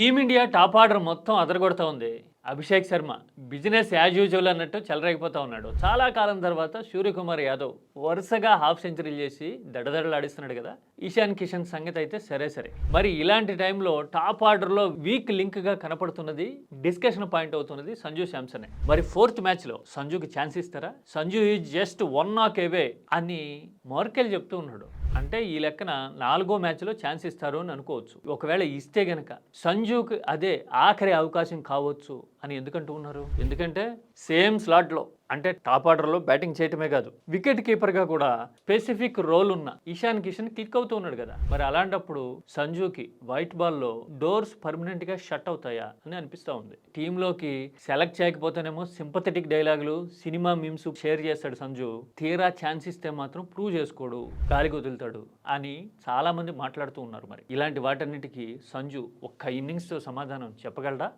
Team India top order మొత్తం అదరగొడతా ఉంది. Abhishek Sharma business as usual అన్నట్టు చెలరేగిపోతా ఉన్నాడు. చాలా కాలం తర్వాత సూర్యకుమార్ యాదవ్ వరుసగా హాఫ్ సెంచరీలు చేసి దడదడలాడిస్తున్నాడు కదా. ఇషాన్ కిషన్ సంగతి అయితే సరే. మరి ఇలాంటి టైంలో టాప్ ఆర్డర్లో వీక్ లింక్గా కనపడుతున్నది, డిస్కషన్ పాయింట్ అవుతున్నది సంజు శాంసనే. మరి ఫోర్త్ మ్యాచ్లో సంజుకి ఛాన్స్ ఇస్తారా? సంజు ఈజ్ జస్ట్ 1 నాక్ అవే అని మార్కెల్ చెప్తూ ఉన్నాడు. అంటే ఈ లెక్కన 4వ మ్యాచ్లో ఛాన్స్ ఇస్తారు అని అనుకోవచ్చు. ఒకవేళ ఇస్తే గనక సంజుకి అదే ఆఖరి అవకాశం కావచ్చు అని ఎందుకంటూ ఉన్నారు? ఎందుకంటే సేమ్ స్లాట్లో అంటే టాప్ ఆర్డర్లో బ్యాటింగ్ చేయటమే కాదు, వికెట్ కీపర్గా కూడా స్పెసిఫిక్ రోల్ ఉన్న ఇషాన్ కిషన్ క్లిక్ అవుతూ ఉన్నాడు కదా. మరి అలాంటప్పుడు సంజుకి వైట్ బాల్లో డోర్స్ పర్మనెంట్గా షట్ అవుతాయా అని అనిపిస్తూ ఉంది. టీంలోకి సెలెక్ట్ చేయకపోతేనేమో సింపథెటిక్ డైలాగులు, సినిమా మీమ్స్ షేర్ చేస్తాడు సంజు. తీరా ఛాన్స్ ఇస్తే మాత్రం ప్రూవ్ చేసుకోడు, గాలికి వదులుతాడు అని చాలా మంది మాట్లాడుతూ ఉన్నారు. మరి ఇలాంటి వాటన్నిటికీ సంజు ఒక్క ఇన్నింగ్స్తో సమాధానం చెప్పగలరా?